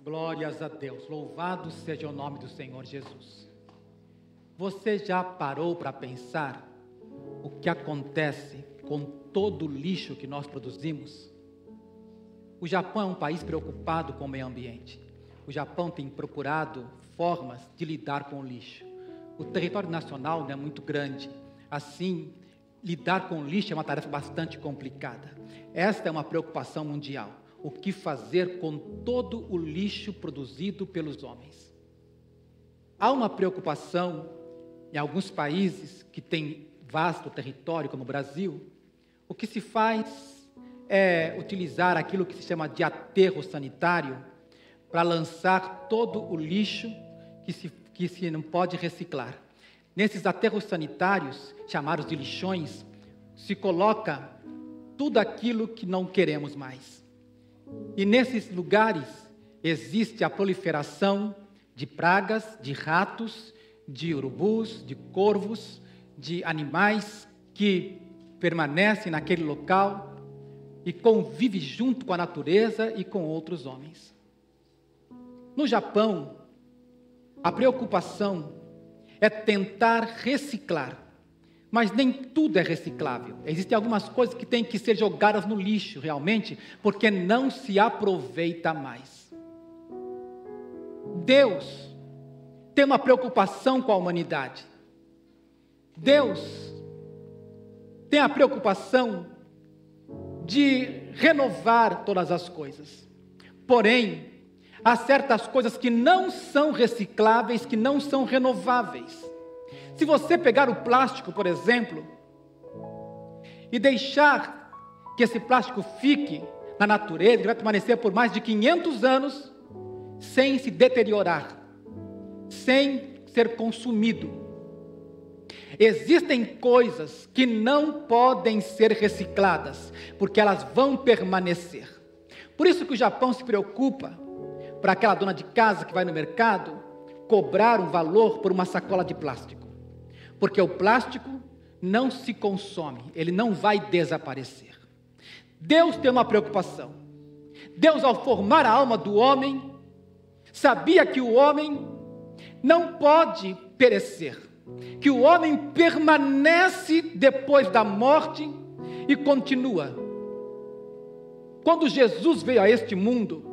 Glórias a Deus, louvado seja o nome do Senhor Jesus. Você já parou para pensar o que acontece com todo o lixo que nós produzimos? O Japão é um país preocupado com o meio ambiente. O Japão tem procurado formas de lidar com o lixo. O território nacional não é muito grande, assim, lidar com o lixo é uma tarefa bastante complicada. Esta é uma preocupação mundial. O que fazer com todo o lixo produzido pelos homens? Há uma preocupação em alguns países que têm vasto território, como o Brasil. O que se faz é utilizar aquilo que se chama de aterro sanitário para lançar todo o lixo que se não pode reciclar. Nesses aterros sanitários, chamados de lixões, se coloca tudo aquilo que não queremos mais. E nesses lugares existe a proliferação de pragas, de ratos, de urubus, de corvos, de animais que permanecem naquele local e convivem junto com a natureza e com outros homens. No Japão, a preocupação é tentar reciclar, mas nem tudo é reciclável. Existem algumas coisas que têm que ser jogadas no lixo, realmente, porque não se aproveita mais. Deus tem uma preocupação com a humanidade. Deus tem a preocupação de renovar todas as coisas. Porém, há certas coisas que não são recicláveis, que não são renováveis. Se você pegar o plástico, por exemplo, e deixar que esse plástico fique na natureza, ele vai permanecer por mais de 500 anos sem se deteriorar, sem ser consumido. Existem coisas que não podem ser recicladas, porque elas vão permanecer. Por isso que o Japão se preocupa, para aquela dona de casa que vai no mercado, cobrar um valor por uma sacola de plástico. Porque o plástico não se consome, ele não vai desaparecer. Deus tem uma preocupação. Deus, ao formar a alma do homem, sabia que o homem não pode perecer, que o homem permanece depois da morte e continua. Quando Jesus veio a este mundo,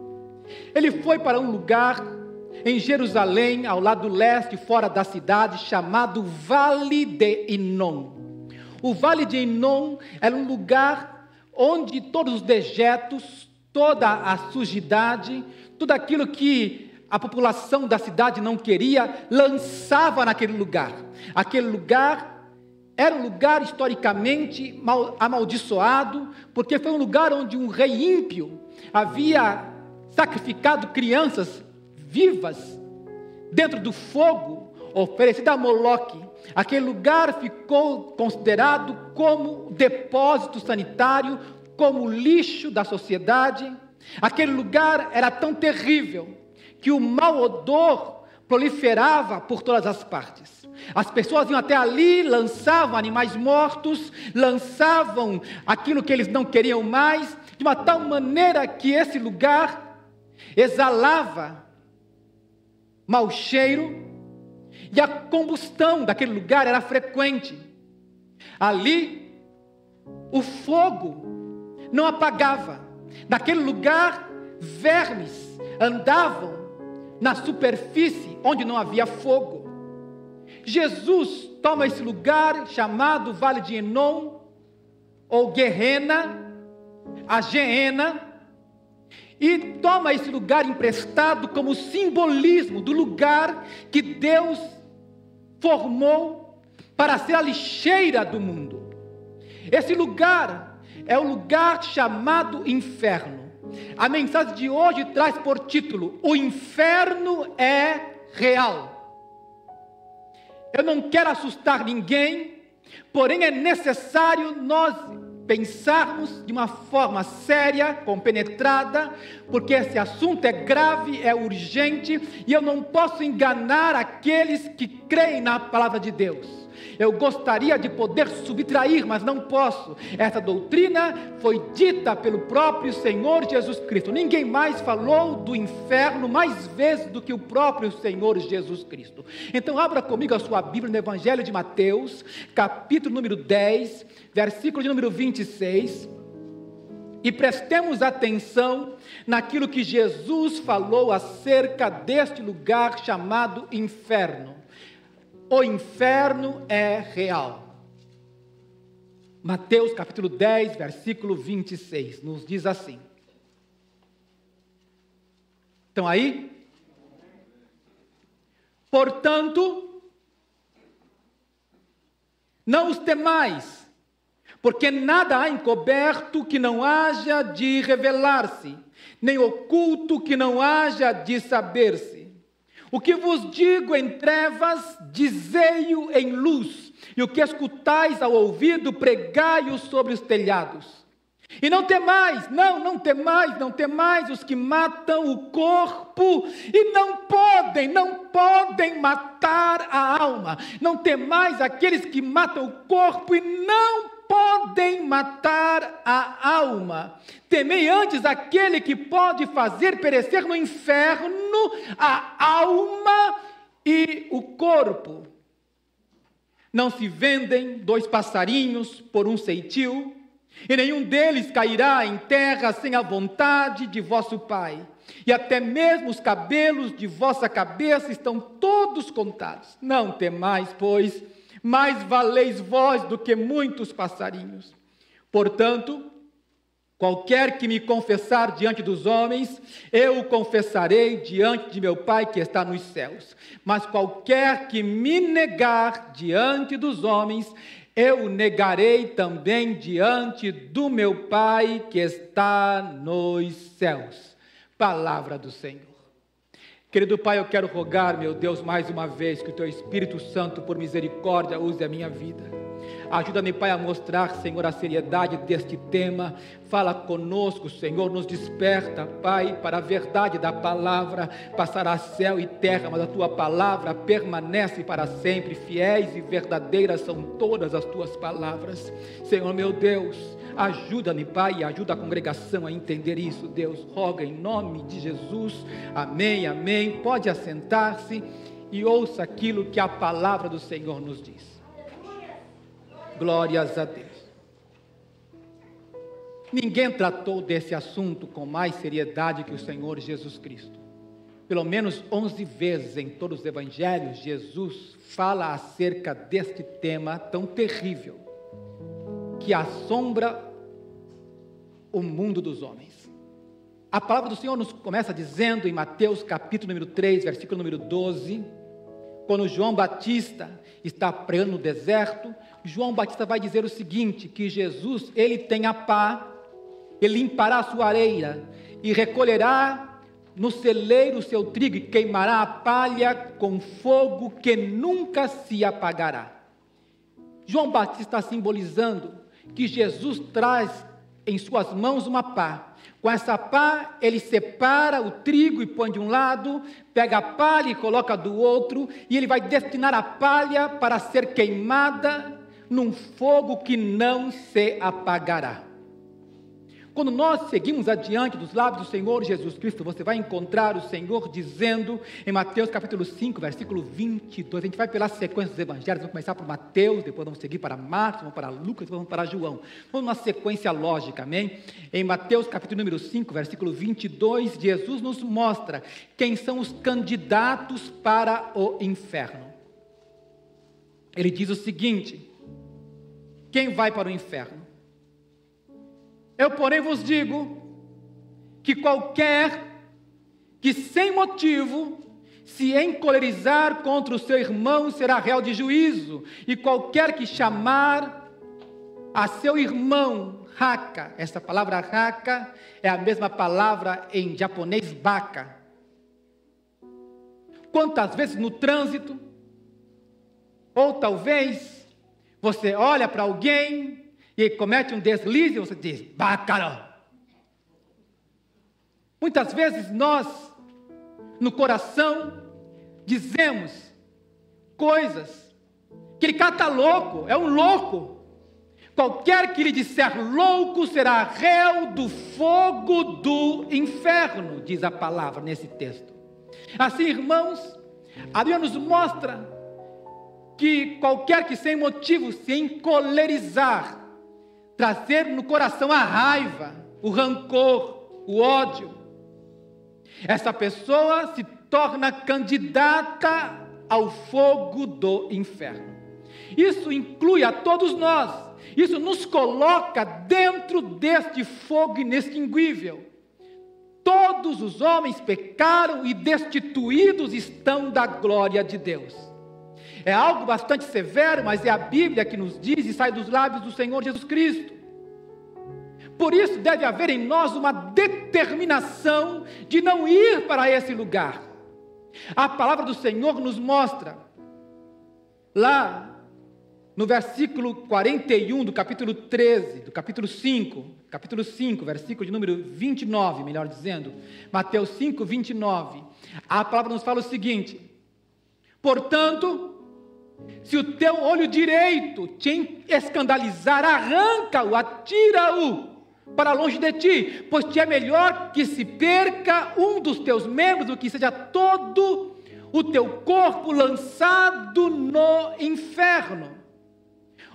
ele foi para um lugar em Jerusalém, ao lado leste, fora da cidade, chamado Vale de Inom. O Vale de Inom era um lugar onde todos os dejetos, toda a sujidade, tudo aquilo que a população da cidade não queria, lançava naquele lugar. Aquele lugar era um lugar historicamente amaldiçoado, porque foi um lugar onde um rei ímpio havia sacrificado crianças vivas dentro do fogo, oferecida a Moloque. Aquele lugar ficou considerado como depósito sanitário, como lixo da sociedade. Aquele lugar era tão terrível que o mau odor proliferava por todas as partes. As pessoas iam até ali, lançavam animais mortos, lançavam aquilo que eles não queriam mais, de uma tal maneira que esse lugar exalava mau cheiro, e a combustão daquele lugar era frequente. Ali, o fogo não apagava. Naquele lugar, vermes andavam na superfície onde não havia fogo. Jesus toma esse lugar chamado Vale de Enom, ou Guerrena, a Geena, e toma esse lugar emprestado como simbolismo do lugar que Deus formou para ser a lixeira do mundo. Esse lugar é o lugar chamado inferno. A mensagem de hoje traz por título: o inferno é real. Eu não quero assustar ninguém, porém é necessário nós pensarmos de uma forma séria, compenetrada, porque esse assunto é grave, é urgente, e eu não posso enganar aqueles que creem na palavra de Deus. Eu gostaria de poder subtrair, mas não posso. Essa doutrina foi dita pelo próprio Senhor Jesus Cristo. Ninguém mais falou do inferno mais vezes do que o próprio Senhor Jesus Cristo. Então abra comigo a sua Bíblia no Evangelho de Mateus, capítulo número 10, versículo de número 26. E prestemos atenção naquilo que Jesus falou acerca deste lugar chamado inferno. O inferno é real. Mateus capítulo 10, versículo 26, nos diz assim. Estão aí? Portanto, não os temais, porque nada há encoberto que não haja de revelar-se, nem oculto que não haja de saber-se. O que vos digo em trevas, dizei-o em luz, e o que escutais ao ouvido, pregai-o sobre os telhados. E não temais, não temais os que matam o corpo e não podem matar a alma. Não temais aqueles que matam o corpo e não podem matar a alma. Temei antes aquele que pode fazer perecer no inferno a alma e o corpo. Não se vendem 2 passarinhos por um ceitil, e nenhum deles cairá em terra sem a vontade de vosso Pai. E até mesmo os cabelos de vossa cabeça estão todos contados. Não temais, pois, mais valeis vós do que muitos passarinhos. Portanto, qualquer que me confessar diante dos homens, eu o confessarei diante de meu Pai que está nos céus. Mas qualquer que me negar diante dos homens, eu o negarei também diante do meu Pai que está nos céus. Palavra do Senhor. Querido Pai, eu quero rogar, meu Deus, mais uma vez, que o Teu Espírito Santo, por misericórdia, use a minha vida. Ajuda-me, Pai, a mostrar, Senhor, a seriedade deste tema. Fala conosco, Senhor, nos desperta, Pai, para a verdade da palavra. Passará céu e terra, mas a Tua palavra permanece para sempre. Fiéis e verdadeiras são todas as Tuas palavras. Senhor, meu Deus, ajuda-me, Pai, e ajuda a congregação a entender isso. Deus, roga em nome de Jesus. Amém, amém. Pode assentar-se e ouça aquilo que a palavra do Senhor nos diz. Glórias a Deus. Ninguém tratou desse assunto com mais seriedade que o Senhor Jesus Cristo. Pelo menos 11 vezes em todos os evangelhos, Jesus fala acerca deste tema tão terrível, que assombra o mundo dos homens. A palavra do Senhor nos começa dizendo em Mateus capítulo número 3, versículo número 12, quando João Batista está pregando no deserto, João Batista vai dizer o seguinte, que Jesus, ele tem a pá, ele limpará a sua areia e recolherá no celeiro o seu trigo e queimará a palha com fogo que nunca se apagará. João Batista está simbolizando que Jesus traz em suas mãos uma pá. Com essa pá, ele separa o trigo e põe de um lado, pega a palha e coloca do outro, e ele vai destinar a palha para ser queimada num fogo que não se apagará. Quando nós seguimos adiante dos lábios do Senhor Jesus Cristo, você vai encontrar o Senhor dizendo em Mateus capítulo 5, versículo 22, a gente vai pela sequência dos evangelhos, vamos começar por Mateus, depois vamos seguir para Marcos, vamos para Lucas, depois vamos para João. Vamos numa sequência lógica, amém? Em Mateus capítulo número 5, versículo 22, Jesus nos mostra quem são os candidatos para o inferno. Ele diz o seguinte: quem vai para o inferno? Eu, porém, vos digo que qualquer que sem motivo se encolerizar contra o seu irmão será réu de juízo, e qualquer que chamar a seu irmão haka, essa palavra haka é a mesma palavra em japonês baka. Quantas vezes no trânsito, ou talvez você olha para alguém e comete um deslize, você diz, bacana. Muitas vezes nós, no coração, dizemos, coisas, que ele cata louco, é um louco. Qualquer que lhe disser louco será réu do fogo do inferno, diz a palavra nesse texto. Assim, irmãos, a Bíblia nos mostra que qualquer que sem motivo se encolerizar, trazer no coração a raiva, o rancor, o ódio, essa pessoa se torna candidata ao fogo do inferno. Isso inclui a todos nós, isso nos coloca dentro deste fogo inextinguível. Todos os homens pecaram e destituídos estão da glória de Deus. É algo bastante severo, mas é a Bíblia que nos diz e sai dos lábios do Senhor Jesus Cristo. Por isso deve haver em nós uma determinação de não ir para esse lugar. A palavra do Senhor nos mostra, lá no versículo 41 do capítulo 13, do capítulo 5, versículo de número 29, melhor dizendo, Mateus 5, 29, a palavra nos fala o seguinte: portanto, se o teu olho direito te escandalizar, arranca-o, atira-o para longe de ti, pois te é melhor que se perca um dos teus membros do que seja todo o teu corpo lançado no inferno.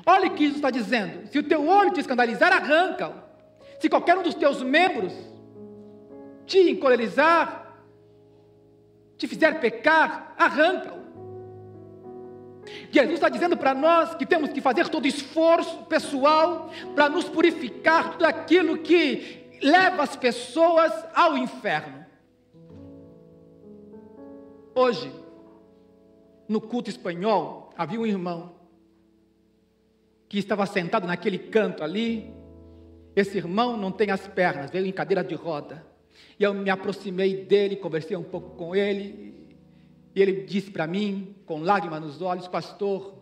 Olha o que isso está dizendo: se o teu olho te escandalizar, arranca-o. Se qualquer um dos teus membros te encolerizar, te fizer pecar, arranca-o. Jesus está dizendo para nós que temos que fazer todo esforço pessoal para nos purificar de tudo aquilo que leva as pessoas ao inferno. Hoje, no culto espanhol, havia um irmão que estava sentado naquele canto ali. Esse irmão não tem as pernas, veio em cadeira de roda. E eu me aproximei dele, conversei um pouco com ele, e ele disse para mim, com lágrimas nos olhos: pastor,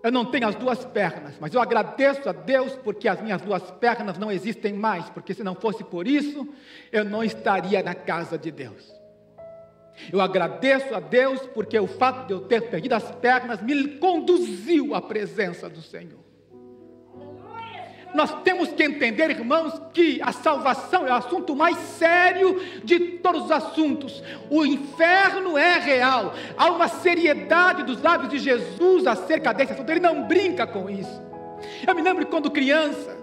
eu não tenho as duas pernas, mas eu agradeço a Deus porque as minhas duas pernas não existem mais, porque se não fosse por isso, eu não estaria na casa de Deus. Eu agradeço a Deus porque o fato de eu ter perdido as pernas me conduziu à presença do Senhor. Nós temos que entender, irmãos, que a salvação é o assunto mais sério de todos os assuntos. O inferno é real. Há uma seriedade dos lábios de Jesus acerca desse assunto. Ele não brinca com isso. Eu me lembro quando criança,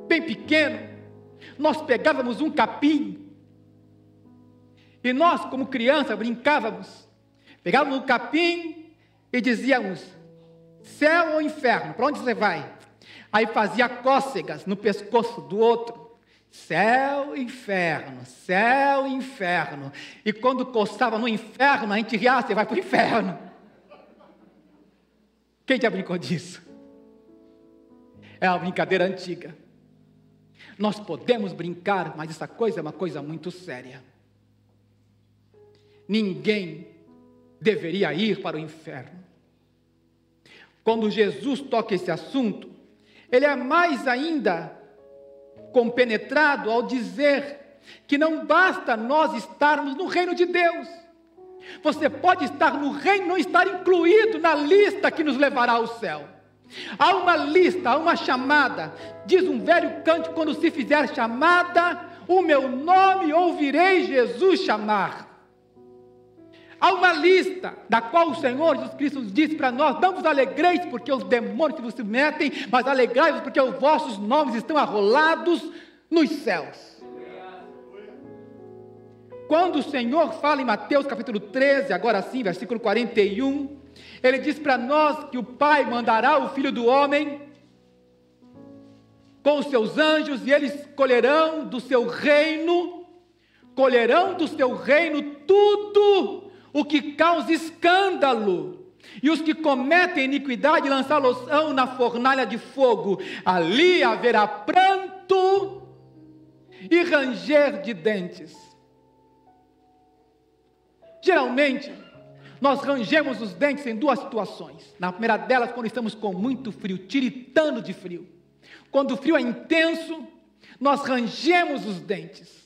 bem pequeno, nós pegávamos um capim. E nós, como criança, brincávamos. Pegávamos um capim e dizíamos: céu ou inferno, para onde você vai? Aí fazia cócegas no pescoço do outro. Céu, inferno, céu, inferno. E quando coçava no inferno, a gente ria: você vai para o inferno. Quem já brincou disso? É uma brincadeira antiga. Nós podemos brincar, mas essa coisa é uma coisa muito séria. Ninguém deveria ir para o inferno. Quando Jesus toca esse assunto, ele é mais ainda compenetrado ao dizer que não basta nós estarmos no reino de Deus. Você pode estar no reino e não estar incluído na lista que nos levará ao céu. Há uma lista, há uma chamada. Diz um velho cântico: quando se fizer chamada, o meu nome ouvirei Jesus chamar. Há uma lista, da qual o Senhor Jesus Cristo diz para nós: não vos alegreis porque os demônios se vos submetem, mas alegrai-vos porque os vossos nomes estão arrolados nos céus. Quando o Senhor fala em Mateus capítulo 13, agora sim, versículo 41, Ele diz para nós que o Pai mandará o Filho do Homem com os seus anjos, e eles colherão do seu reino tudo o que causa escândalo, e os que cometem iniquidade lançá-los-ão na fornalha de fogo. Ali haverá pranto e ranger de dentes. Geralmente, nós rangemos os dentes em duas situações. Na primeira delas, quando estamos com muito frio, tiritando de frio. Quando o frio é intenso, nós rangemos os dentes.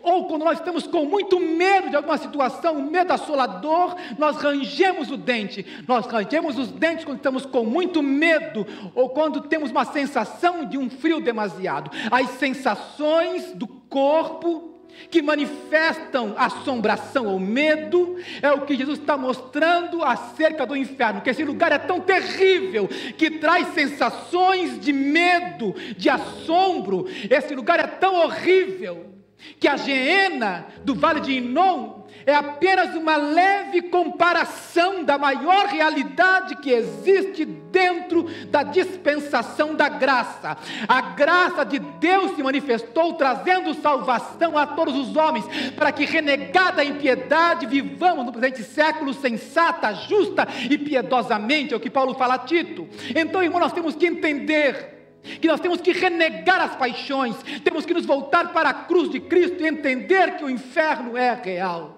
ou quando nós estamos com muito medo de alguma situação, um medo assolador, nós rangemos o dente. Nós rangemos os dentes quando estamos com muito medo, ou quando temos uma sensação de um frio demasiado. As sensações do corpo que manifestam assombração ou medo, é o que Jesus está mostrando acerca do inferno, que esse lugar é tão terrível, que traz sensações de medo, de assombro. Esse lugar é tão horrível, que a Geena do Vale de Inom é apenas uma leve comparação da maior realidade que existe dentro da dispensação da graça. A graça de Deus se manifestou trazendo salvação a todos os homens, para que, renegada a impiedade, vivamos no presente século sensata, justa e piedosamente, é o que Paulo fala a Tito. Então, irmão, nós temos que entender que nós temos que renegar as paixões, temos que nos voltar para a cruz de Cristo e entender que o inferno é real.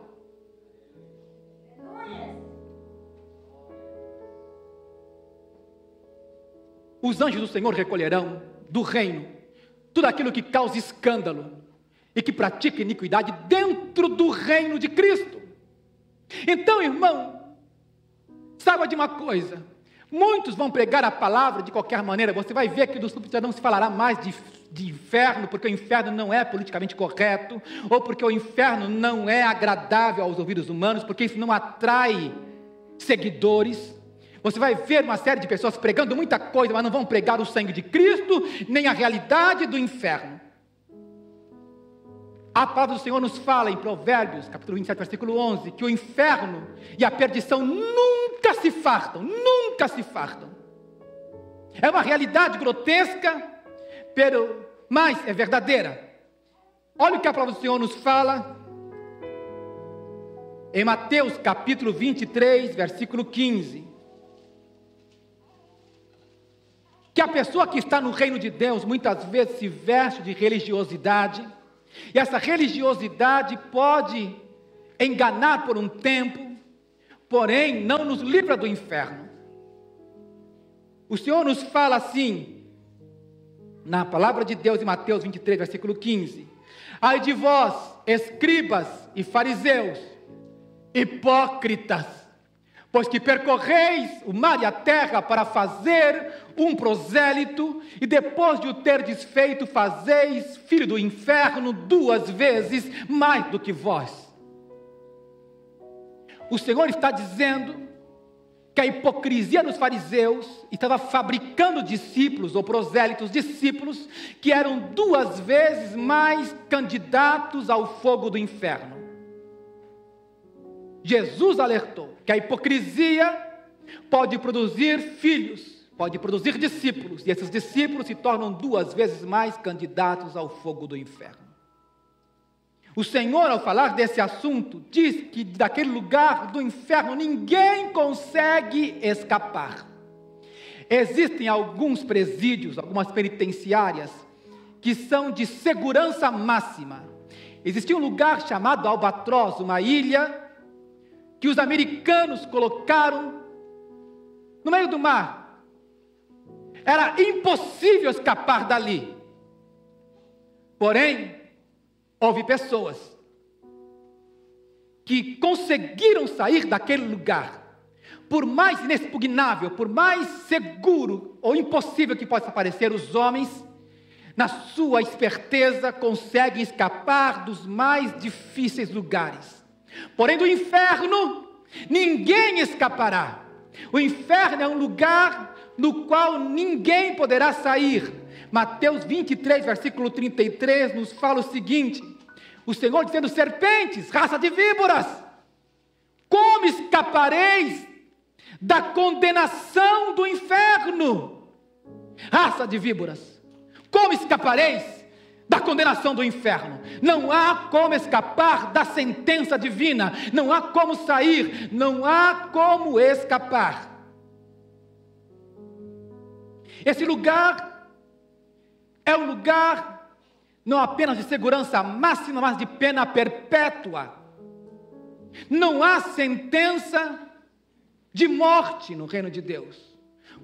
Os anjos do Senhor recolherão do reino tudo aquilo que causa escândalo e que pratica iniquidade dentro do reino de Cristo. Então, irmão, saiba de uma coisa: muitos vão pregar a palavra de qualquer maneira. Você vai ver que dos púlpitos já não se falará mais de inferno, porque o inferno não é politicamente correto, ou porque o inferno não é agradável aos ouvidos humanos, porque isso não atrai seguidores. Você vai ver uma série de pessoas pregando muita coisa, mas não vão pregar o sangue de Cristo, nem a realidade do inferno. A palavra do Senhor nos fala em Provérbios, capítulo 27, versículo 11, que o inferno e a perdição nunca se fartam, nunca se fartam. É uma realidade grotesca, mas é verdadeira. Olha o que a palavra do Senhor nos fala em Mateus, capítulo 23, versículo 15. Que a pessoa que está no reino de Deus, muitas vezes se veste de religiosidade, e essa religiosidade pode enganar por um tempo, porém não nos livra do inferno. O Senhor nos fala assim, na palavra de Deus em Mateus 23, versículo 15: ai de vós, escribas e fariseus, hipócritas, pois que percorreis o mar e a terra para fazer um prosélito, e depois de o ter desfeito, fazeis filho do inferno 2 vezes mais do que vós. O Senhor está dizendo que a hipocrisia dos fariseus estava fabricando discípulos ou prosélitos, discípulos que eram 2 vezes mais candidatos ao fogo do inferno. Jesus alertou que a hipocrisia pode produzir filhos, pode produzir discípulos, e esses discípulos se tornam 2 vezes mais candidatos ao fogo do inferno. O Senhor, ao falar desse assunto, diz que daquele lugar do inferno ninguém consegue escapar. Existem alguns presídios, algumas penitenciárias, que são de segurança máxima. Existia um lugar chamado Albatroz, uma ilha que os americanos colocaram no meio do mar. Era impossível escapar dali. Porém, houve pessoas que conseguiram sair daquele lugar. Por mais inexpugnável, por mais seguro ou impossível que possa parecer, os homens, na sua esperteza, conseguem escapar dos mais difíceis lugares. Porém, do inferno, ninguém escapará. O inferno é um lugar no qual ninguém poderá sair. Mateus 23, versículo 33, nos fala o seguinte: o Senhor dizendo: serpentes, raça de víboras, como escapareis da condenação do inferno? Raça de víboras, como escapareis da condenação do inferno? Não há como escapar da sentença divina, não há como sair, não há como escapar. Esse lugar é um lugar não apenas de segurança máxima, mas de pena perpétua. Não há sentença de morte no reino de Deus.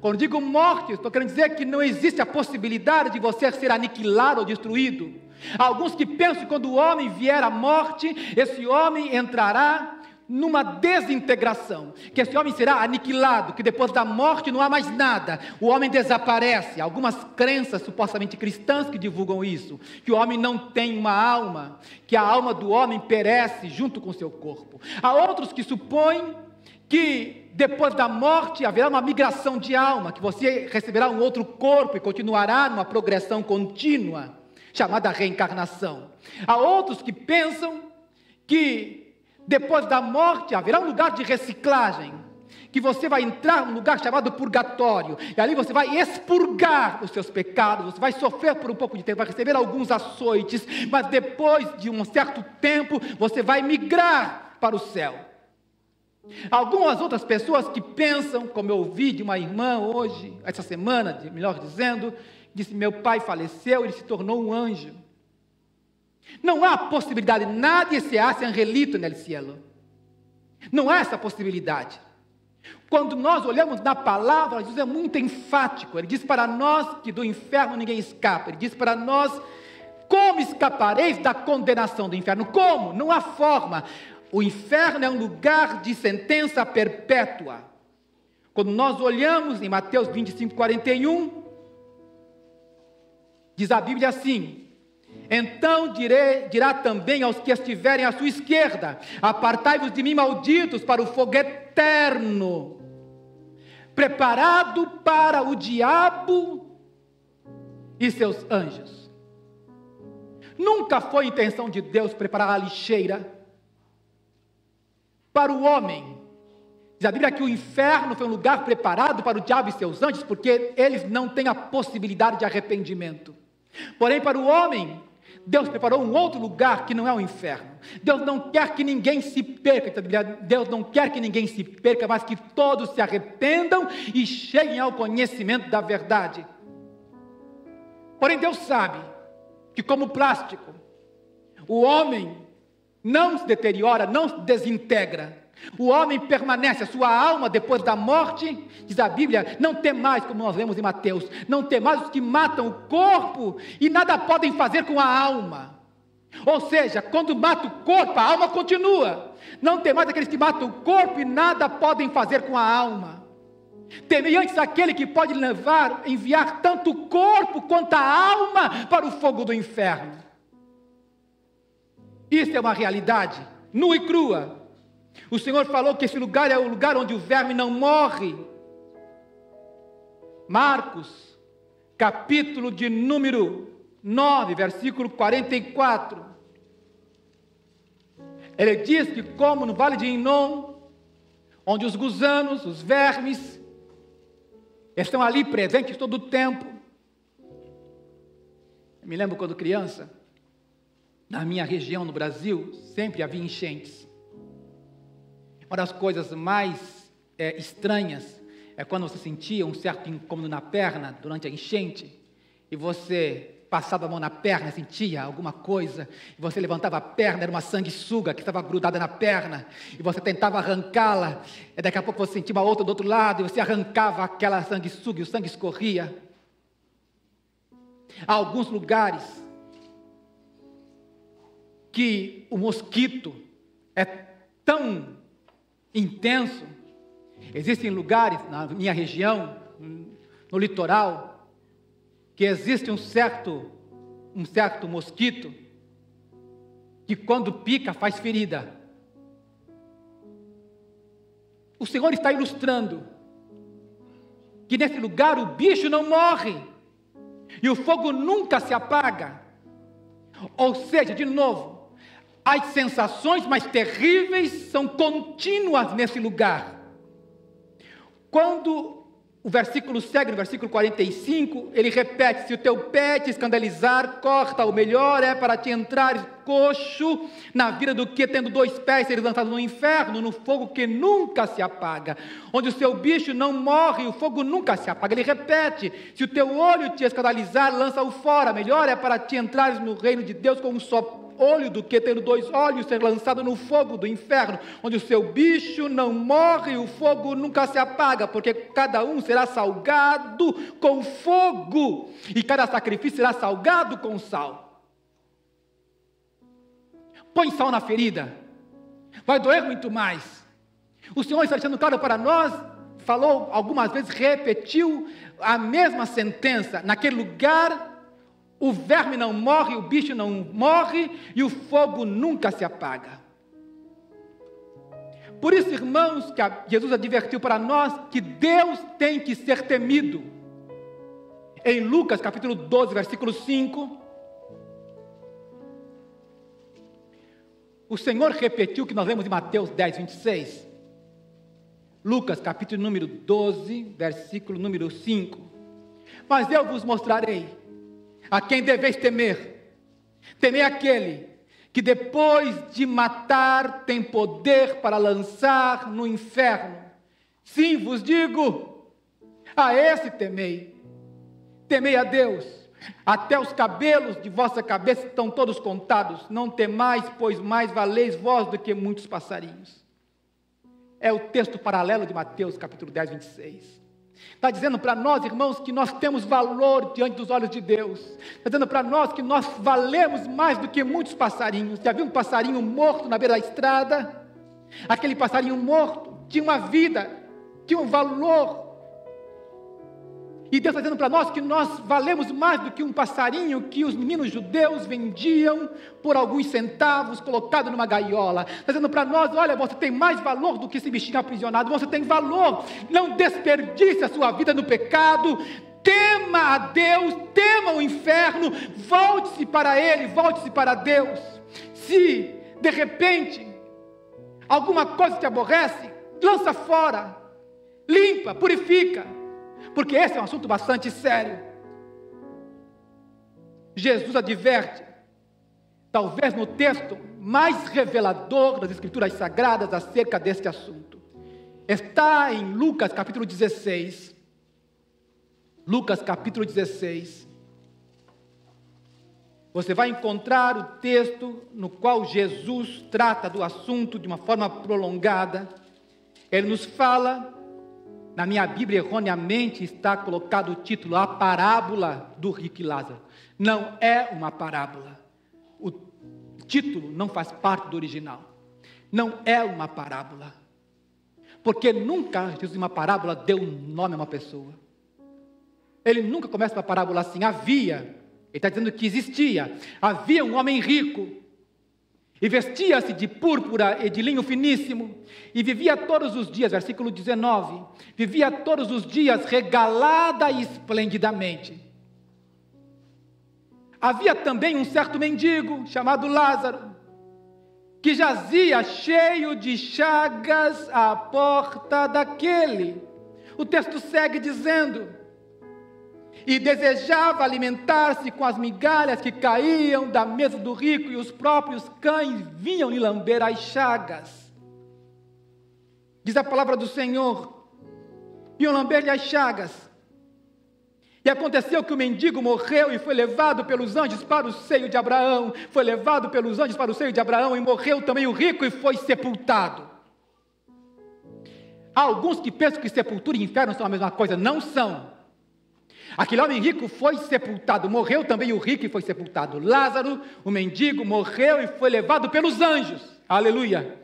Quando digo morte, estou querendo dizer que não existe a possibilidade de você ser aniquilado ou destruído. Há alguns que pensam que quando o homem vier à morte, esse homem entrará numa desintegração, que esse homem será aniquilado, que depois da morte não há mais nada, o homem desaparece. Algumas crenças supostamente cristãs que divulgam isso, que o homem não tem uma alma, que a alma do homem perece junto com o seu corpo. Há outros que supõem que depois da morte haverá uma migração de alma, que você receberá um outro corpo e continuará numa progressão contínua, chamada reencarnação. Há outros que pensam que depois da morte haverá um lugar de reciclagem, que você vai entrar num lugar chamado purgatório, e ali você vai expurgar os seus pecados, você vai sofrer por um pouco de tempo, vai receber alguns açoites, mas depois de um certo tempo, você vai migrar para o céu. Algumas outras pessoas que pensam, como eu ouvi de uma irmã hoje, essa semana, melhor dizendo, disse: meu pai faleceu, ele se tornou um anjo. Não há possibilidade, nadie se hace angelito nel cielo. Não há essa possibilidade. Quando nós olhamos na palavra, Jesus é muito enfático. Ele diz para nós que do inferno ninguém escapa. Ele diz para nós: como escapareis da condenação do inferno? Como? Não há forma. O inferno é um lugar de sentença perpétua. Quando nós olhamos em Mateus 25, 41, diz a Bíblia assim: então dirá também aos que estiverem à sua esquerda: apartai-vos de mim, malditos, para o fogo eterno, preparado para o diabo e seus anjos. Nunca foi intenção de Deus preparar a lixeira para o homem. Diz a Bíblia que o inferno foi um lugar preparado para o diabo e seus anjos, porque eles não têm a possibilidade de arrependimento. Porém, para o homem, Deus preparou um outro lugar que não é o inferno. Deus não quer que ninguém se perca. Deus não quer que ninguém se perca, mas que todos se arrependam e cheguem ao conhecimento da verdade. Porém, Deus sabe que, como plástico, o homem não se deteriora, não se desintegra. O homem permanece, a sua alma depois da morte, diz a Bíblia, não tem mais, como nós lemos em Mateus, não tem mais os que matam o corpo e nada podem fazer com a alma. Ou seja, quando mata o corpo, a alma continua. Não tem mais aqueles que matam o corpo e nada podem fazer com a alma. Temei antes aquele que pode enviar tanto o corpo quanto a alma para o fogo do inferno. Isso é uma realidade, nua e crua. O Senhor falou que esse lugar é o lugar onde o verme não morre. Marcos, capítulo de número 9, versículo 44. Ele diz que, como no vale de Inom, onde os gusanos, os vermes, estão ali presentes todo o tempo. Eu me lembro quando criança, na minha região no Brasil, sempre havia enchentes. Uma das coisas mais estranhas é quando você sentia um certo incômodo na perna durante a enchente, e você passava a mão na perna, sentia alguma coisa, e você levantava a perna, era uma sanguessuga que estava grudada na perna, e você tentava arrancá-la, e daqui a pouco você sentia uma outra do outro lado, e você arrancava aquela sanguessuga, e o sangue escorria. Há alguns lugares que o mosquito é tão intenso. Existem lugares na minha região, no litoral, que existe um certo mosquito que quando pica faz ferida. O Senhor está ilustrando que nesse lugar o bicho não morre e o fogo nunca se apaga. Ou seja, de novo, as sensações mais terríveis são contínuas nesse lugar. Quando o versículo segue, no versículo 45, ele repete: se o teu pé te escandalizar, corta, o melhor é para te entrares coxo na vida do que, tendo 2 pés, seres lançado no inferno, no fogo que nunca se apaga, onde o seu bicho não morre, o fogo nunca se apaga. Ele repete: se o teu olho te escandalizar, lança-o fora, melhor é para te entrares no reino de Deus com um só olho do que, tendo 2 olhos, ser lançado no fogo do inferno, onde o seu bicho não morre, o fogo nunca se apaga, porque cada um será salgado com fogo, e cada sacrifício será salgado com sal. põe sal na ferida, vai doer muito mais. O Senhor está deixando claro para nós, falou algumas vezes, repetiu a mesma sentença. Naquele lugar, o verme não morre, o bicho não morre e o fogo nunca se apaga. Por isso, irmãos, que Jesus advertiu para nós que Deus tem que ser temido. Em Lucas capítulo 12, versículo 5, o Senhor repetiu o que nós lemos em Mateus 10, 26. Lucas capítulo número 12, versículo número 5. Mas eu vos mostrarei a quem deveis temer. Temei aquele que depois de matar tem poder para lançar no inferno. Sim, vos digo, a esse temei. Temei a Deus. Até os cabelos de vossa cabeça estão todos contados. Não temais, pois mais valeis vós do que muitos passarinhos. É o texto paralelo de Mateus capítulo 10, 26. Está dizendo para nós, irmãos, que nós temos valor diante dos olhos de Deus. Está dizendo para nós que nós valemos mais do que muitos passarinhos. Já viu um passarinho morto na beira da estrada? Aquele passarinho morto tinha uma vida, tinha um valor. E Deus está dizendo para nós que nós valemos mais do que um passarinho que os meninos judeus vendiam por alguns centavos, colocado numa gaiola. Está dizendo para nós, olha, você tem mais valor do que esse bichinho aprisionado, você tem valor. Não desperdice a sua vida no pecado, tema a Deus, tema o inferno, volte-se para Ele, volte-se para Deus. Se, de repente, alguma coisa te aborrece, lança fora, limpa, purifica. Porque esse é um assunto bastante sério. Jesus adverte, talvez no texto mais revelador das Escrituras Sagradas acerca deste assunto. Está em Lucas capítulo 16. Lucas capítulo 16. Você vai encontrar o texto no qual Jesus trata do assunto de uma forma prolongada. Ele nos fala. Na minha Bíblia, erroneamente, está colocado o título, a parábola do rico e Lázaro. Não é uma parábola. O título não faz parte do original. Não é uma parábola. Porque nunca Jesus, em uma parábola, deu um nome a uma pessoa. Ele nunca começa uma parábola assim. Havia, ele está dizendo que existia. Havia um homem rico. E vestia-se de púrpura e de linho finíssimo, e vivia todos os dias, versículo 19, vivia todos os dias regalada e esplendidamente. Havia também um certo mendigo, chamado Lázaro, que jazia cheio de chagas à porta daquele. O texto segue dizendo, e desejava alimentar-se com as migalhas que caíam da mesa do rico, e os próprios cães vinham lhe lamber as chagas. Diz a palavra do Senhor, vinham lamber-lhe as chagas. E aconteceu que o mendigo morreu e foi levado pelos anjos para o seio de Abraão. Foi levado pelos anjos para o seio de Abraão, e morreu também o rico e foi sepultado. Há alguns que pensam que sepultura e inferno são a mesma coisa. Não são. Aquele homem rico foi sepultado, morreu também o rico e foi sepultado. Lázaro, o mendigo, morreu e foi levado pelos anjos. Aleluia!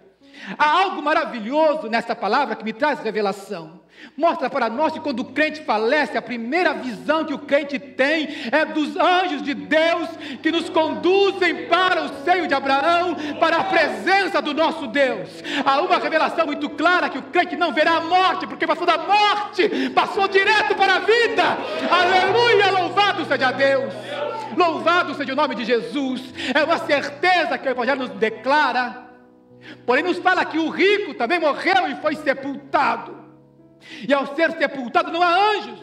Há algo maravilhoso nessa palavra que me traz revelação. Mostra para nós que quando o crente falece, a primeira visão que o crente tem é dos anjos de Deus que nos conduzem para o seio de Abraão, para a presença do nosso Deus. Há uma revelação muito clara que o crente não verá a morte, porque passou da morte, passou direto para a vida. Aleluia, louvado seja Deus. Louvado seja o nome de Jesus. É uma certeza que o Evangelho nos declara. Porém nos fala que o rico também morreu e foi sepultado. E ao ser sepultado não há anjos.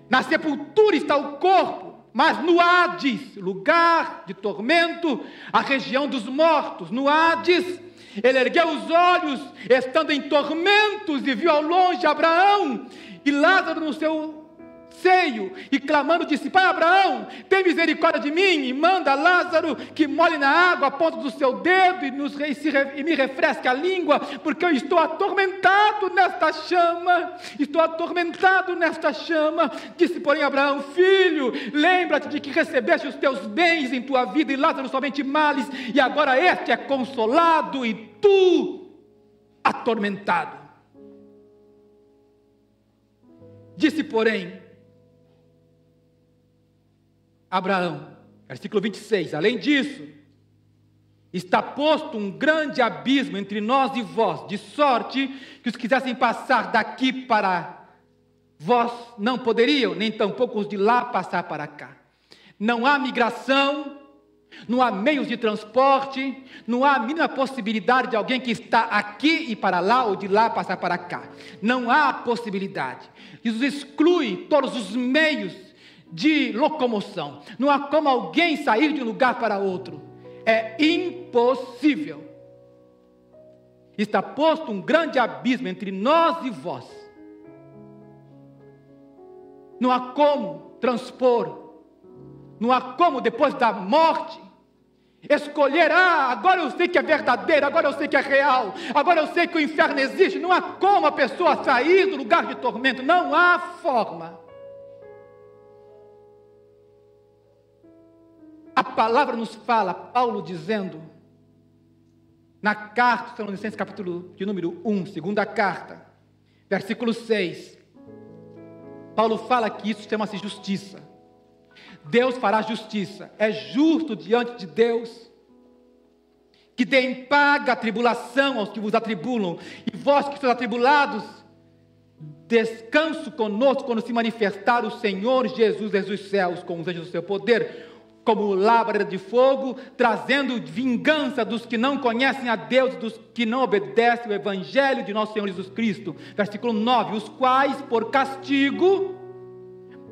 Na sepultura está o corpo, mas no Hades, lugar de tormento, a região dos mortos, no Hades, ele ergueu os olhos, estando em tormentos, e viu ao longe Abraão e Lázaro no seu seio e clamando, disse: Pai Abraão, tem misericórdia de mim e manda Lázaro que molhe na água a ponta do seu dedo e me refresque a língua, porque eu estou atormentado nesta chama. Estou atormentado nesta chama. Disse, porém, Abraão: filho, lembra-te de que recebeste os teus bens em tua vida e Lázaro somente males, e agora este é consolado e tu atormentado. Disse, porém, Abraão, versículo 26, além disso, está posto um grande abismo entre nós e vós, de sorte que os que quisessem passar daqui para vós não poderiam, nem tampouco os de lá passar para cá. Não há migração, não há meios de transporte, não há a mínima possibilidade de alguém que está aqui ir para lá ou de lá passar para cá. Não há possibilidade. Jesus exclui todos os meios de locomoção. Não há como alguém sair de um lugar para outro. É impossível. Está posto um grande abismo entre nós e vós. Não há como transpor. Não há como, depois da morte, escolher: agora eu sei que é verdadeiro, agora eu sei que é real, agora eu sei que o inferno existe. Não há como a pessoa sair do lugar de tormento. Não há forma. A palavra nos fala, Paulo dizendo, na carta aos Tessalonicenses, capítulo de número 1, segunda carta, versículo 6, Paulo fala que isso chama-se justiça. Deus fará justiça, é justo diante de Deus, que dê em paga a tribulação aos que vos atribulam, e vós que sois atribulados, descanso conosco quando se manifestar o Senhor Jesus desde os céus, com os anjos do seu poder, como labareda de fogo, trazendo vingança dos que não conhecem a Deus, dos que não obedecem o evangelho de nosso Senhor Jesus Cristo. Versículo 9, os quais por castigo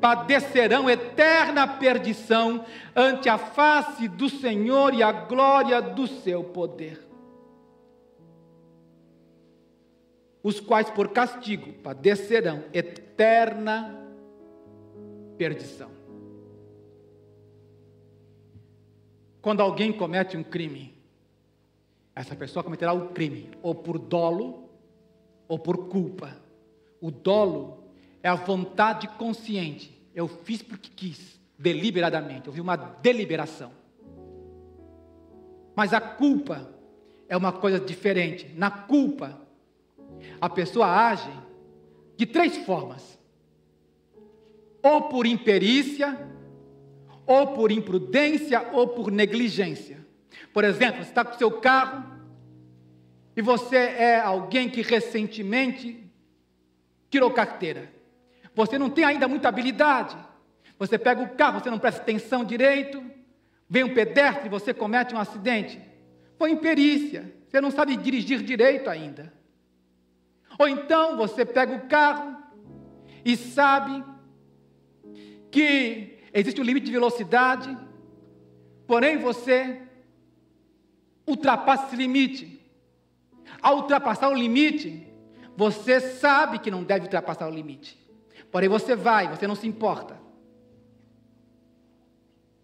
padecerão eterna perdição ante a face do Senhor e a glória do seu poder. Os quais por castigo padecerão eterna perdição. Quando alguém comete um crime, essa pessoa cometerá o crime ou por dolo ou por culpa. O dolo é a vontade consciente. Eu fiz porque quis, deliberadamente. Houve uma deliberação. Mas a culpa é uma coisa diferente. Na culpa, a pessoa age de 3 formas: ou por imperícia, ou por imprudência, ou por negligência. Por exemplo, você está com o seu carro e você é alguém que recentemente tirou carteira. Você não tem ainda muita habilidade. Você pega o carro, você não presta atenção direito, vem um pedestre e você comete um acidente. Foi imperícia, você não sabe dirigir direito ainda. Ou então você pega o carro e sabe que existe um limite de velocidade, porém você ultrapassa esse limite. Ao ultrapassar o limite, você sabe que não deve ultrapassar o limite. Porém você vai, você não se importa.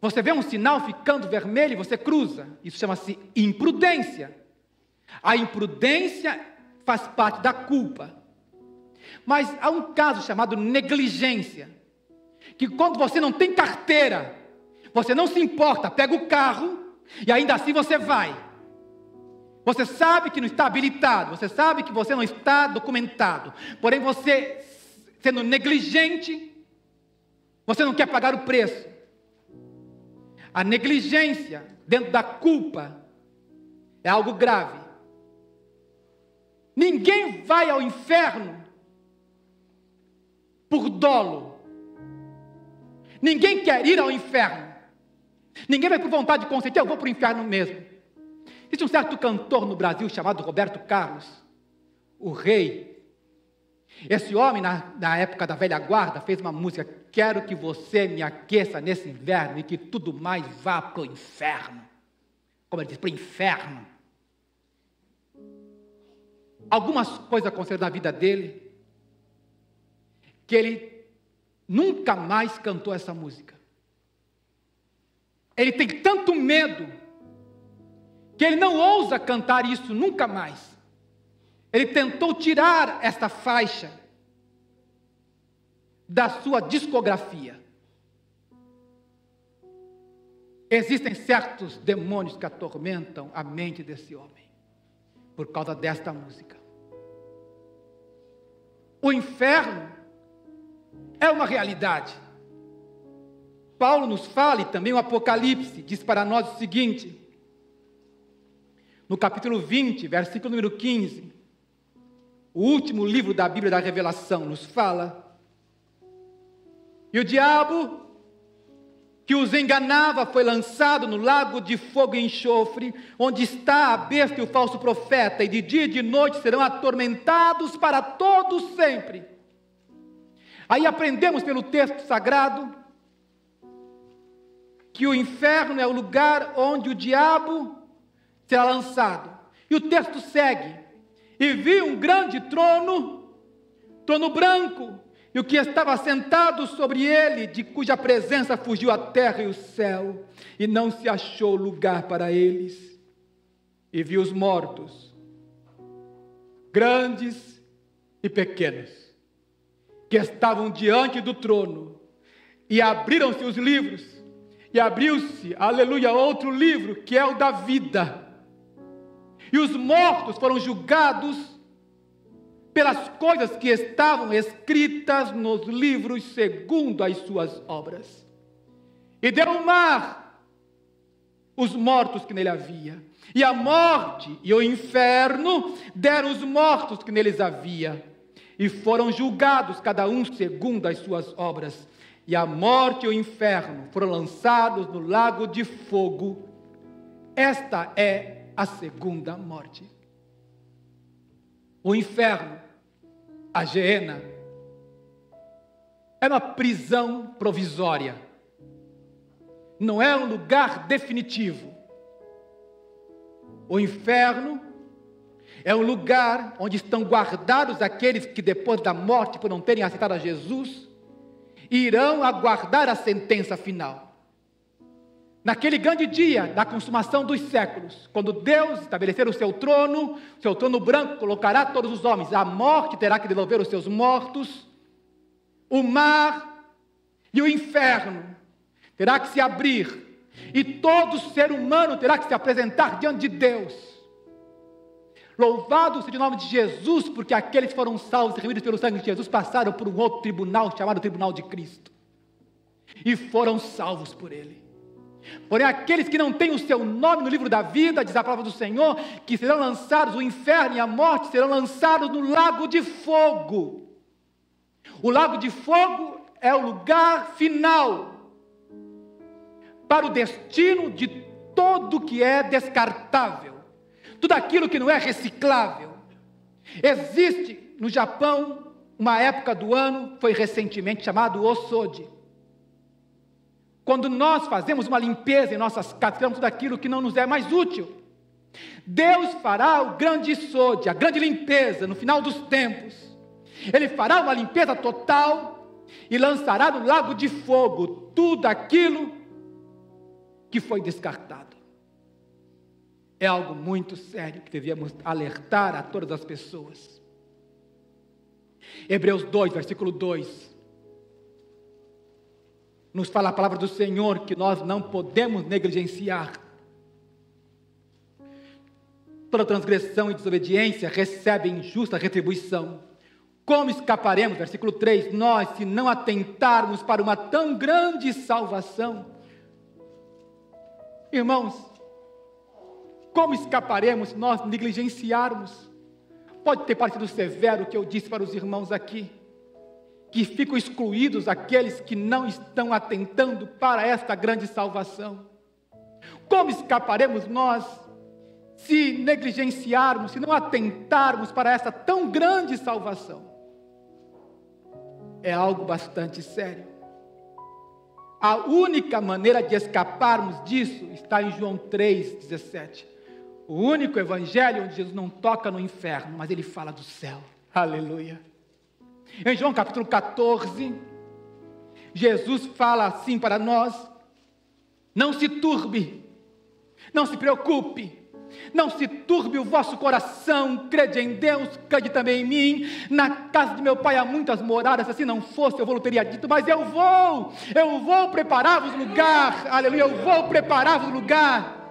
Você vê um sinal ficando vermelho e você cruza. Isso chama-se imprudência. A imprudência faz parte da culpa. Mas há um caso chamado negligência, que quando você não tem carteira, você não se importa, pega o carro e ainda assim você vai. Você sabe que não está habilitado, você sabe que você não está documentado, porém você, sendo negligente, você não quer pagar o preço. A negligência dentro da culpa é algo grave. Ninguém vai ao inferno por dolo. Ninguém quer ir ao inferno. Ninguém vai por vontade de consciência: eu vou para o inferno mesmo. Existe um certo cantor no Brasil chamado Roberto Carlos, o rei. Esse homem, na época da velha guarda, fez uma música: quero que você me aqueça nesse inverno e que tudo mais vá para o inferno. Como ele diz, para o inferno. Algumas coisas aconteceram na vida dele, que ele nunca mais cantou essa música. Ele tem tanto medo que ele não ousa cantar isso nunca mais. Ele tentou tirar esta faixa da sua discografia. Existem certos demônios que atormentam a mente desse homem por causa desta música. O inferno é uma realidade. Paulo nos fala, e também o Apocalipse diz para nós o seguinte, no capítulo 20, versículo número 15, o último livro da Bíblia da Revelação nos fala: e o diabo que os enganava foi lançado no lago de fogo e enxofre, onde está a besta e o falso profeta, e de dia e de noite serão atormentados para todos sempre. Aí aprendemos pelo texto sagrado que o inferno é o lugar onde o diabo será lançado. E o texto segue: e vi um grande trono branco, e o que estava sentado sobre ele, de cuja presença fugiu a terra e o céu, e não se achou lugar para eles. E vi os mortos, grandes e pequenos, que estavam diante do trono, e abriram-se os livros, e abriu-se, aleluia, outro livro, que é o da vida. E os mortos foram julgados pelas coisas que estavam escritas nos livros segundo as suas obras. E deu o mar os mortos que nele havia, e a morte e o inferno deram os mortos que neles havia, e foram julgados cada um segundo as suas obras. E a morte e o inferno foram lançados no lago de fogo. Esta é a segunda morte. O inferno, a Geena, é uma prisão provisória. Não é um lugar definitivo. O inferno é um lugar onde estão guardados aqueles que depois da morte, por não terem aceitado a Jesus, irão aguardar a sentença final. Naquele grande dia da consumação dos séculos, quando Deus estabelecer o seu trono branco, colocará todos os homens, a morte terá que devolver os seus mortos, o mar e o inferno terá que se abrir, e todo ser humano terá que se apresentar diante de Deus. Louvado seja o nome de Jesus, porque aqueles que foram salvos e remidos pelo sangue de Jesus passaram por um outro tribunal, chamado Tribunal de Cristo, e foram salvos por Ele. Porém, aqueles que não têm o seu nome no livro da vida, diz a palavra do Senhor, que serão lançados, o inferno e a morte serão lançados no lago de fogo. O lago de fogo é o lugar final para o destino de tudo que é descartável, tudo aquilo que não é reciclável. Existe no Japão uma época do ano, foi recentemente chamado Osodi. Quando nós fazemos uma limpeza em nossas casas, tiramos tudo aquilo que não nos é mais útil. Deus fará o grande Sodi, a grande limpeza no final dos tempos. Ele fará uma limpeza total e lançará no lago de fogo tudo aquilo que foi descartado. É algo muito sério que devíamos alertar a todas as pessoas. Hebreus 2, versículo 2. Nos fala a palavra do Senhor que nós não podemos negligenciar. Toda transgressão e desobediência recebe injusta retribuição. Como escaparemos, versículo 3, nós, se não atentarmos para uma tão grande salvação? Irmãos, como escaparemos se nós negligenciarmos? Pode ter parecido severo o que eu disse para os irmãos aqui, que ficam excluídos aqueles que não estão atentando para esta grande salvação. Como escaparemos nós se negligenciarmos, se não atentarmos para esta tão grande salvação? É algo bastante sério. A única maneira de escaparmos disso está em João 3,17. O único evangelho onde Jesus não toca no inferno, mas ele fala do céu. Aleluia. Em João capítulo 14, Jesus fala assim para nós: não se turbe, não se preocupe, não se turbe o vosso coração, crede em Deus, crede também em mim. Na casa de meu pai há muitas moradas, se assim não fosse eu vou teria dito, mas eu vou preparar-vos lugar, aleluia, eu vou preparar-vos lugar.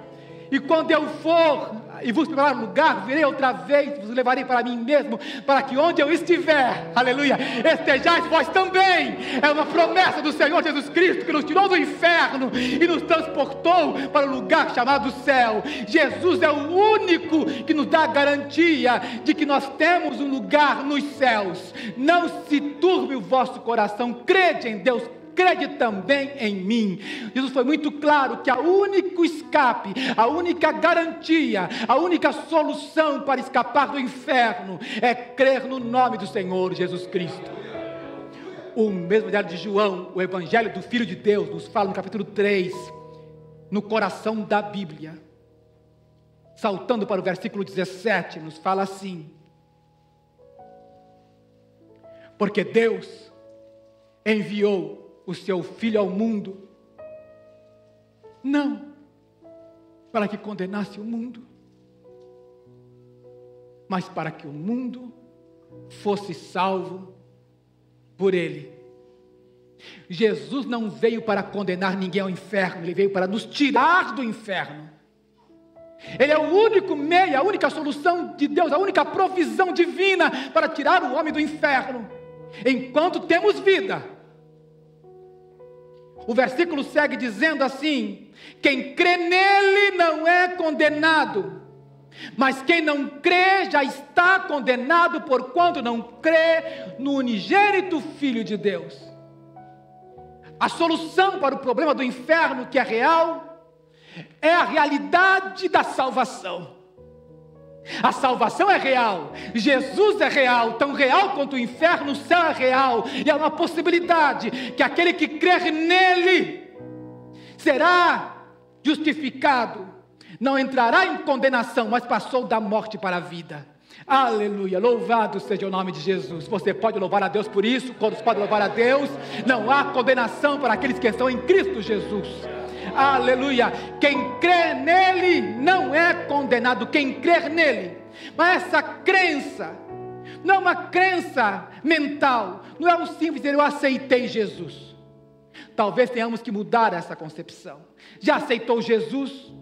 E quando eu for e vos preparar lugar, virei outra vez, vos levarei para mim mesmo, para que onde eu estiver, aleluia, estejais vós também. É uma promessa do Senhor Jesus Cristo, que nos tirou do inferno e nos transportou para o lugar chamado céu. Jesus é o único que nos dá a garantia de que nós temos um lugar nos céus. Não se turbe o vosso coração, crede em Deus, crede também em mim. Jesus foi muito claro que o único escape, a única garantia, a única solução para escapar do inferno é crer no nome do Senhor Jesus Cristo. O mesmo evangelho de João, o evangelho do Filho de Deus, nos fala no capítulo 3, no coração da Bíblia, saltando para o versículo 17, nos fala assim: porque Deus enviou o seu Filho ao mundo, não para que condenasse o mundo, mas para que o mundo fosse salvo por ele. Jesus não veio para condenar ninguém ao inferno, ele veio para nos tirar do inferno. Ele é o único meio, a única solução de Deus, a única provisão divina para tirar o homem do inferno. Enquanto temos vida, o versículo segue dizendo assim: quem crê nele não é condenado, mas quem não crê já está condenado, porquanto não crê no unigênito Filho de Deus. A solução para o problema do inferno, que é real, é a realidade da salvação. A salvação é real, Jesus é real, tão real quanto o inferno, o céu é real, e há uma possibilidade que aquele que crer nele será justificado, não entrará em condenação, mas passou da morte para a vida. Aleluia, louvado seja o nome de Jesus. Você pode louvar a Deus por isso, todos podem louvar a Deus. Não há condenação para aqueles que estão em Cristo Jesus. Aleluia, quem crê nele não é condenado, quem crer nele. Mas essa crença não é uma crença mental, não é um simples dizer eu aceitei Jesus. Talvez tenhamos que mudar essa concepção. Já aceitou Jesus?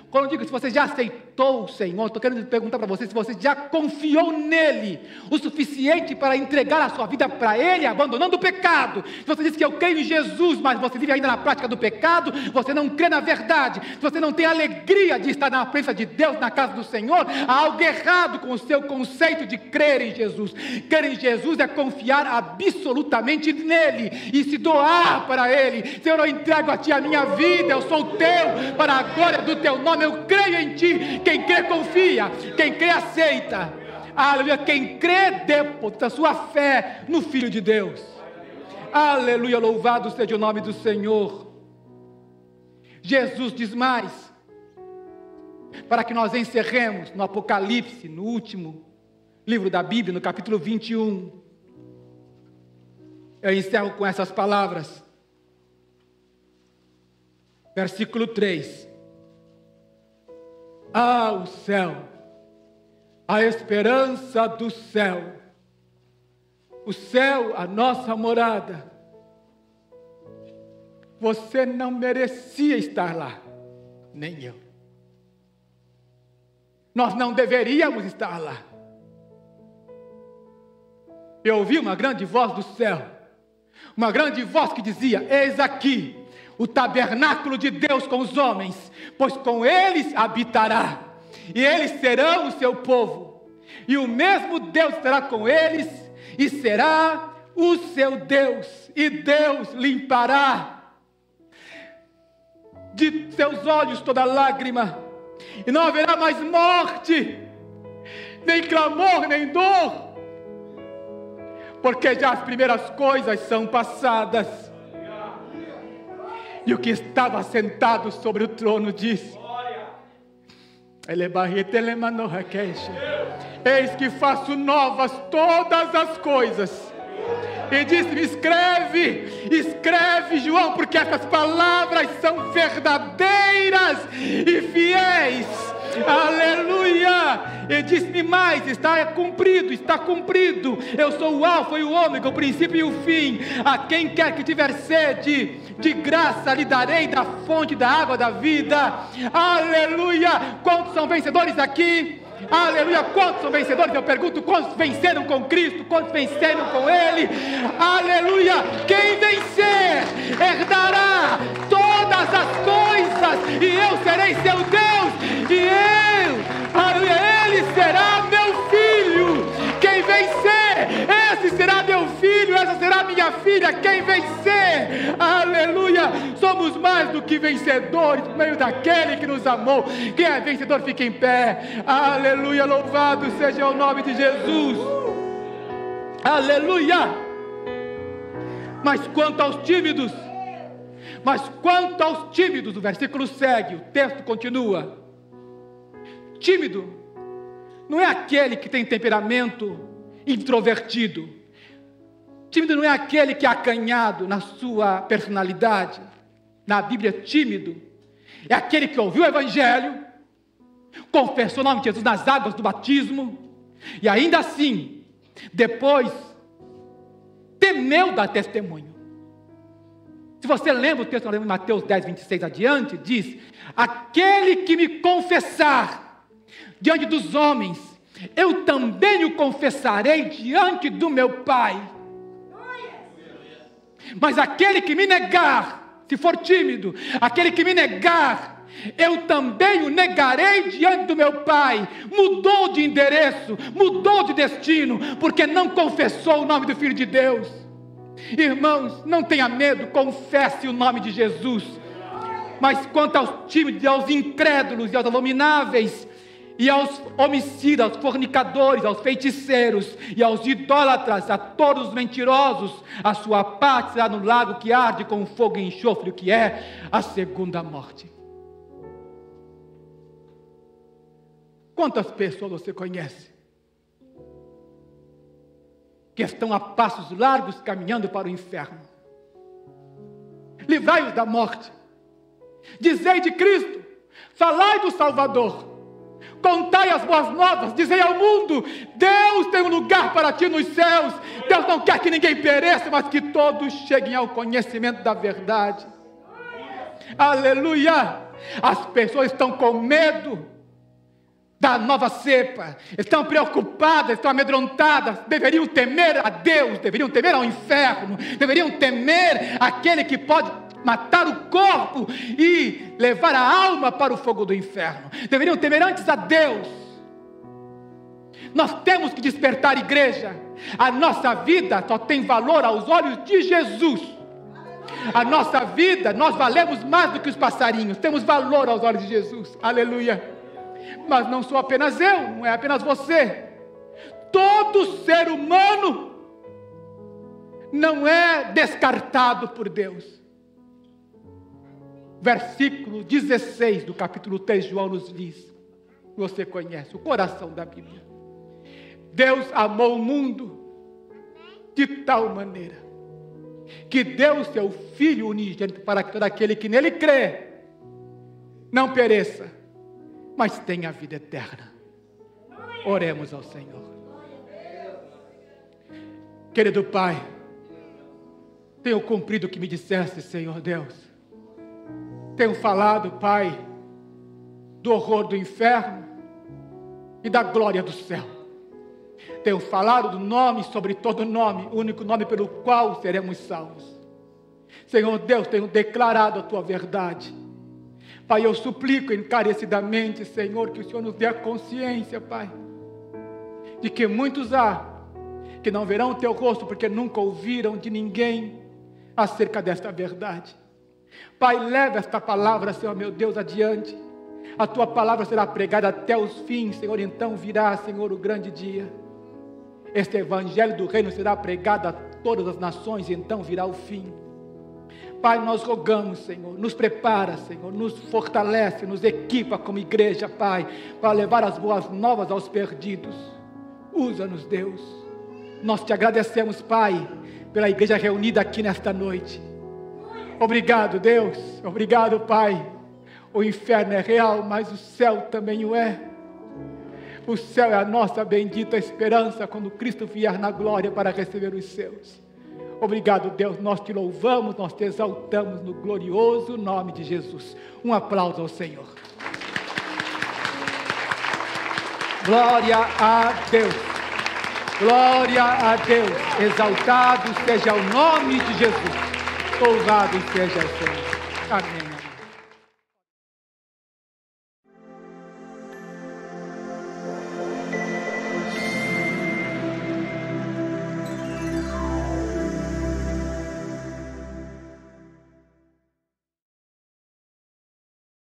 Quando eu digo se você já aceitou o Senhor, estou querendo perguntar para você se você já confiou nele o suficiente para entregar a sua vida para ele, abandonando o pecado. Se você diz que eu creio em Jesus, mas você vive ainda na prática do pecado, você não crê na verdade, se você não tem alegria de estar na presença de Deus, na casa do Senhor, há algo errado com o seu conceito de crer em Jesus. Crer em Jesus é confiar absolutamente nele e se doar para ele. Senhor, eu entrego a ti a minha vida, eu sou teu, para a glória do teu nome, eu creio em ti. Quem crê confia, quem crê aceita. Aleluia, quem crê deposita a sua fé no Filho de Deus. Aleluia, louvado seja o nome do Senhor. Jesus diz mais, para que nós encerremos no Apocalipse, no último livro da Bíblia, no capítulo 21. Eu encerro com essas palavras. Versículo 3. Ah, o céu, a esperança do céu, o céu, a nossa morada. Você não merecia estar lá, nem eu. Nós não deveríamos estar lá. Eu ouvi uma grande voz do céu, uma grande voz que dizia: eis aqui o tabernáculo de Deus com os homens, pois com eles habitará, e eles serão o seu povo, e o mesmo Deus estará com eles, e será o seu Deus, e Deus limpará de seus olhos toda lágrima, e não haverá mais morte, nem clamor, nem dor, porque já as primeiras coisas são passadas. E o que estava sentado sobre o trono disse: eis que faço novas todas as coisas. e disse-me: escreve, João, porque essas palavras são verdadeiras e fiéis. Aleluia! E disse-me mais: está cumprido. Eu sou o alfa e o ômega, o princípio e o fim. A quem quer que tiver sede, de graça lhe darei da fonte da água da vida. Aleluia! Quantos são vencedores aqui? Aleluia! Quantos são vencedores? Eu pergunto: quantos venceram com Cristo? Quantos venceram com Ele? Aleluia! Quem vencer herdará todas as coisas, e eu serei seu Deus, e Ele será meu filho. Quem vencer, esse será meu filho, essa será minha filha. Quem vencer, aleluia, somos mais do que vencedores por meio daquele que nos amou. Quem é vencedor, fica em pé. Aleluia, louvado seja o nome de Jesus. Aleluia. Mas quanto aos tímidos, o versículo segue, o texto continua. Tímido não é aquele que tem temperamento introvertido. Tímido não é aquele que é acanhado na sua personalidade. Na Bíblia, tímido é aquele que ouviu o Evangelho, confessou o nome de Jesus nas águas do batismo, e ainda assim, depois, temeu dar testemunho. Se você lembra o texto de Mateus 10, 26 adiante, diz: aquele que me confessar diante dos homens, eu também o confessarei diante do meu Pai. Mas aquele que me negar, se for tímido, aquele que me negar, eu também o negarei diante do meu Pai. Mudou de endereço, mudou de destino, porque não confessou o nome do Filho de Deus. Irmãos, não tenha medo, confesse o nome de Jesus. Mas quanto aos tímidos, aos incrédulos e aos abomináveis, e aos homicidas, aos fornicadores, aos feiticeiros e aos idólatras, a todos os mentirosos, a sua parte será no lago que arde com fogo e enxofre, o que é a segunda morte. Quantas pessoas você conhece que estão a passos largos caminhando para o inferno? Livrai-os da morte, dizei de Cristo, falai do Salvador, contai as boas novas, dizei ao mundo: Deus tem um lugar para ti nos céus. Deus não quer que ninguém pereça, mas que todos cheguem ao conhecimento da verdade. Aleluia! As pessoas estão com medo da nova cepa, estão preocupadas, estão amedrontadas. Deveriam temer a Deus, deveriam temer ao inferno, deveriam temer aquele que pode matar o corpo e levar a alma para o fogo do inferno. Deveriam temer antes a Deus. Nós temos que despertar, igreja. A nossa vida só tem valor aos olhos de Jesus. A nossa vida, nós valemos mais do que os passarinhos. Temos valor aos olhos de Jesus. Aleluia. Mas não sou apenas eu, não é apenas você. Todo ser humano não é descartado por Deus. Versículo 16 do capítulo 3, João nos diz, você conhece o coração da Bíblia: Deus amou o mundo de tal maneira que deu o seu Filho unigênito para que todo aquele que nele crê não pereça, mas tenha a vida eterna. Oremos ao Senhor. Querido Pai, tenho cumprido o que me disseste, Senhor Deus. Tenho falado, Pai, do horror do inferno e da glória do céu. Tenho falado do nome sobre todo nome, o único nome pelo qual seremos salvos. Senhor Deus, tenho declarado a Tua verdade. Pai, eu suplico encarecidamente, Senhor, que o Senhor nos dê a consciência, Pai, de que muitos há que não verão o Teu rosto porque nunca ouviram de ninguém acerca desta verdade. Pai, leva esta palavra, Senhor meu Deus, adiante. A Tua palavra será pregada até os fins, Senhor, então virá, Senhor, o grande dia. Este evangelho do reino será pregado a todas as nações, e então virá o fim. Pai, nós rogamos, Senhor, nos prepara, Senhor, nos fortalece, nos equipa como igreja, Pai, para levar as boas novas aos perdidos. Usa-nos, Deus. Nós te agradecemos, Pai, pela igreja reunida aqui nesta noite. Obrigado, Deus. Obrigado, Pai. O inferno é real, mas o céu também o é. O céu é a nossa bendita esperança quando Cristo vier na glória para receber os seus. Obrigado, Deus. Nós te louvamos, nós te exaltamos no glorioso nome de Jesus. Um aplauso ao Senhor. Glória a Deus. Glória a Deus. Exaltado seja o nome de Jesus. Louvado seja o Senhor. Amém.